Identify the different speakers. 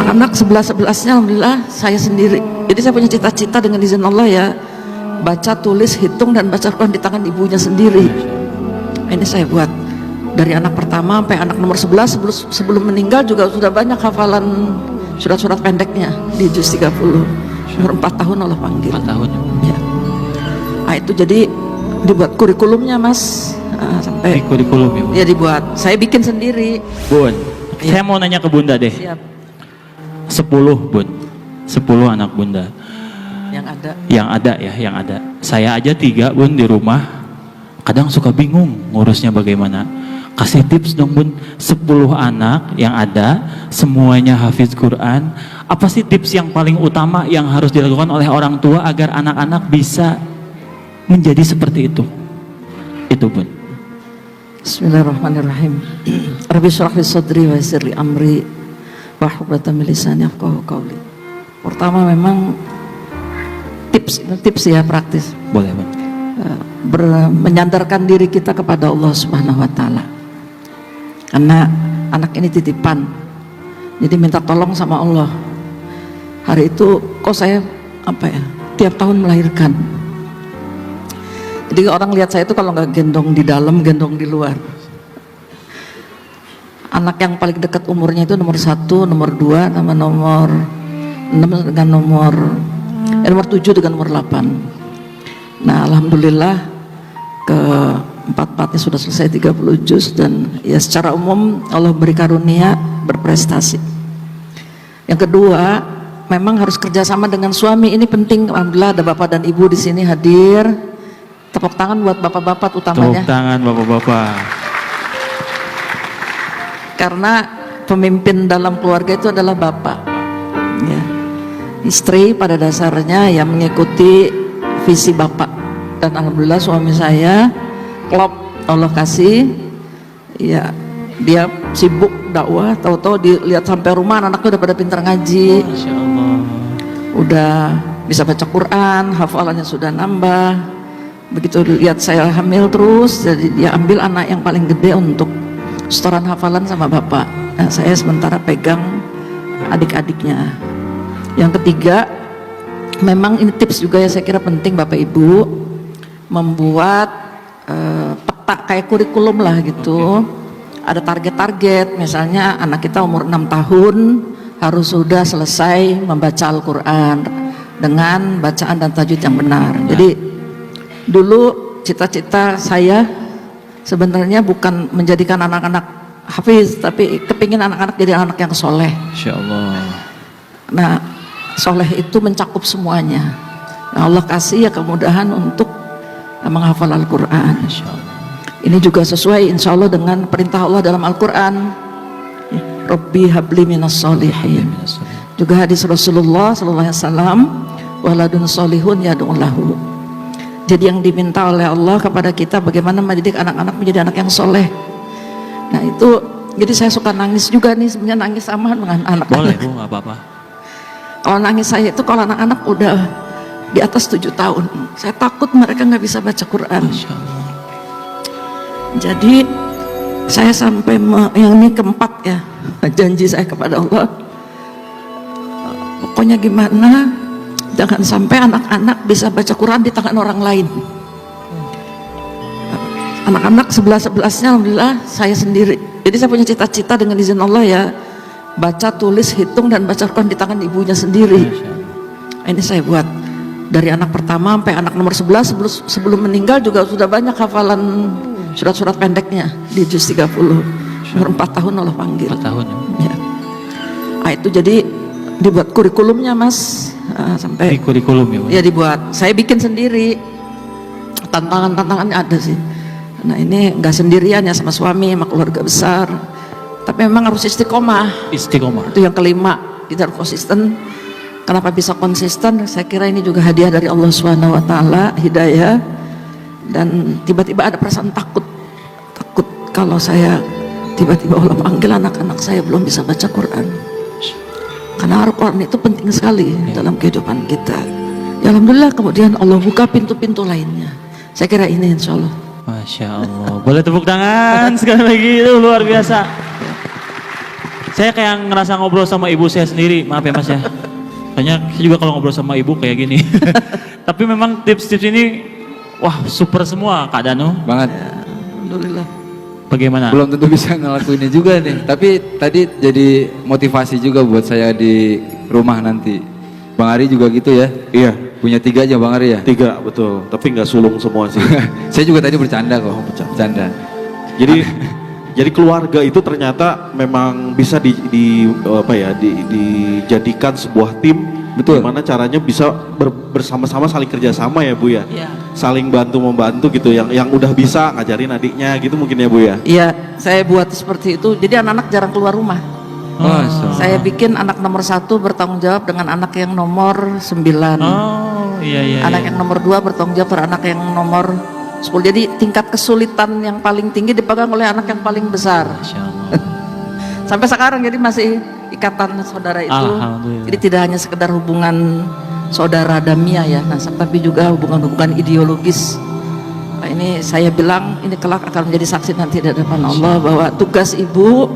Speaker 1: Anak-anak 11-11-nya alhamdulillah saya sendiri. Jadi saya punya cita-cita dengan izin Allah ya, baca, tulis, hitung dan baca Quran di tangan ibunya sendiri. Ini saya buat dari anak pertama sampai anak nomor 11 sebelum meninggal juga sudah banyak hafalan surat-surat pendeknya di juz 30. Umur 4 tahun Allah panggil.
Speaker 2: 4 tahun
Speaker 1: Ya. Nah, itu jadi dibuat kurikulumnya Mas. Sampai
Speaker 2: di kurikulum ya, Bun.
Speaker 1: ya dibuat. Saya bikin sendiri.
Speaker 2: Bun,
Speaker 1: Iya.
Speaker 2: saya mau nanya ke Bunda deh.
Speaker 1: Siap.
Speaker 2: 10 Bun, 10 anak Bunda
Speaker 1: Yang ada.
Speaker 2: yang ada. Saya aja 3 Bun di rumah, kadang suka bingung ngurusnya bagaimana. Kasih tips dong Bun, 10 anak yang ada, semuanya hafiz Quran. Apa sih tips yang paling utama yang harus dilakukan oleh orang tua agar anak-anak bisa menjadi seperti itu? Itu Bun.
Speaker 1: Bismillahirrahmanirrahim. Rabbi shrah li sadri wa yassir li amri wahlul 'uqdatam min lisani yafqahu qawli. Pertama memang tips ya praktis.
Speaker 2: Boleh Bun.
Speaker 1: Menyandarkan diri kita kepada Allah Subhanahu wa taala. Karena anak ini titipan. Jadi minta tolong sama Allah. Hari itu kok saya tiap tahun melahirkan. Jadi orang lihat saya itu kalau nggak gendong di dalam, gendong di luar. Anak yang paling dekat umurnya itu nomor 1, nomor 2, sama nomor 6 dengan nomor 7 dengan nomor 8. Nah alhamdulillah keempat-empatnya sudah selesai 30 juz dan ya secara umum Allah beri karunia berprestasi. Yang kedua, memang harus kerjasama dengan suami, ini penting. Alhamdulillah ada bapak dan ibu di sini hadir. Tepuk tangan buat bapak-bapak utamanya.
Speaker 2: Tepuk tangan bapak-bapak.
Speaker 1: Karena pemimpin dalam keluarga itu adalah bapak. Ya. Istri pada dasarnya yang mengikuti visi bapak. Dan alhamdulillah suami saya klop, Allah kasih. Ya, dia sibuk dakwah, tahu-tahu dilihat sampai rumah anaknya udah pada pintar ngaji.
Speaker 2: Masya Allah.
Speaker 1: Udah bisa baca Quran, hafalannya sudah nambah. Begitu lihat saya hamil terus, jadi dia ambil anak yang paling gede untuk setoran hafalan sama bapak. Nah, saya sementara pegang adik-adiknya. Yang ketiga, memang ini tips juga ya saya kira penting Bapak Ibu, membuat peta kayak kurikulum lah gitu. Ada target-target, misalnya anak kita umur 6 tahun harus sudah selesai membaca Al-Quran dengan bacaan dan tajwid yang benar. Jadi dulu cita-cita saya sebenarnya bukan menjadikan anak-anak hafiz, tapi kepingin anak-anak jadi anak yang soleh.
Speaker 2: Insya Allah.
Speaker 1: Nah, soleh itu mencakup semuanya. Nah, Allah kasih ya kemudahan untuk menghafal Al-Quran.
Speaker 2: Insya Allah.
Speaker 1: Ini juga sesuai insya Allah dengan perintah Allah dalam Al-Quran. Rabbi habli minas solihin. Juga hadis Rasulullah SAW, waladun solihun yad'u lahu. Jadi yang diminta oleh Allah kepada kita bagaimana mendidik anak-anak menjadi anak yang soleh. Nah itu, jadi saya suka nangis juga nih, sebenarnya nangis sama dengan anak-anak.
Speaker 2: Boleh Bu, nggak apa-apa.
Speaker 1: Kalau nangis saya itu kalau anak-anak udah di atas 7 tahun, saya takut mereka nggak bisa baca Quran.
Speaker 2: Masya Allah.
Speaker 1: Jadi saya sampai yang ini keempat ya, janji saya kepada Allah, pokoknya gimana jangan sampai anak-anak bisa baca Quran di tangan orang lain. Anak-anak 11-11-nya alhamdulillah saya sendiri. Jadi saya punya cita-cita dengan izin Allah ya, baca, tulis, hitung dan baca Quran di tangan ibunya sendiri. Ini saya buat dari anak pertama sampai anak nomor 11 sebelum meninggal juga sudah banyak hafalan surat-surat pendeknya di juz 30. Umur 4 tahun Allah panggil.
Speaker 2: 4 tahun
Speaker 1: ya. Nah, itu jadi dibuat kurikulumnya Mas. Sampai
Speaker 2: di kurikulum ya Bu.
Speaker 1: Ya dibuat. Saya bikin sendiri. Tantangannya ada sih. Nah ini nggak sendirian ya, sama suami, sama keluarga besar. Tapi memang harus istiqomah.
Speaker 2: Istiqomah.
Speaker 1: Itu yang kelima, kita harus konsisten. Kenapa bisa konsisten? Saya kira ini juga hadiah dari Allah Subhanahu wa taala, hidayah. Dan tiba-tiba ada perasaan takut kalau saya tiba-tiba Allah panggil anak-anak saya belum bisa baca Quran. Karena Al-Quran itu penting sekali dalam kehidupan kita. Ya alhamdulillah kemudian Allah buka pintu-pintu lainnya. Saya kira ini insya Allah.
Speaker 2: Masya Allah. Boleh tepuk tangan sekali lagi, itu luar biasa. Saya kayak ngerasa ngobrol sama ibu saya sendiri, maaf ya Mas ya. Soalnya saya juga kalau ngobrol sama ibu kayak gini. Tapi memang tips-tips ini, wah super semua Kak Danu.
Speaker 3: Banget.
Speaker 1: Alhamdulillah.
Speaker 2: Bagaimana?
Speaker 3: Belum tentu bisa ngelakuinnya juga nih. Tapi tadi jadi motivasi juga buat saya di rumah nanti. Bang Ari juga gitu ya?
Speaker 4: Iya,
Speaker 3: Punya 3 aja Bang Ari ya?
Speaker 4: 3 betul. Tapi nggak sulung semua sih.
Speaker 3: Saya juga tadi bercanda kok. Bercanda.
Speaker 4: Jadi jadi keluarga itu ternyata memang bisa dijadikan sebuah tim.
Speaker 3: Betul.
Speaker 4: Gimana caranya bisa bersama-sama saling kerjasama ya Bu ya.
Speaker 1: Iya.
Speaker 4: Saling bantu-membantu gitu. Yang udah bisa ngajarin adiknya gitu mungkin ya Bu ya.
Speaker 1: Iya, saya buat seperti itu. Jadi anak-anak jarang keluar rumah. Saya bikin anak nomor 1 bertanggung jawab dengan anak yang nomor 9.
Speaker 2: Oh iya.
Speaker 1: Anak yang nomor 2 bertanggung jawab dengan anak yang nomor 10. Jadi tingkat kesulitan yang paling tinggi dipegang oleh anak yang paling besar.
Speaker 2: Masya Allah.
Speaker 1: Sampai sekarang jadi masih ikatan saudara itu.
Speaker 2: Alhamdulillah.
Speaker 1: Jadi tidak hanya sekedar hubungan saudara damia ya, nah, tapi juga hubungan-hubungan ideologis. Nah, ini saya bilang ini kelak akan menjadi saksi nanti di hadapan Allah bahwa tugas ibu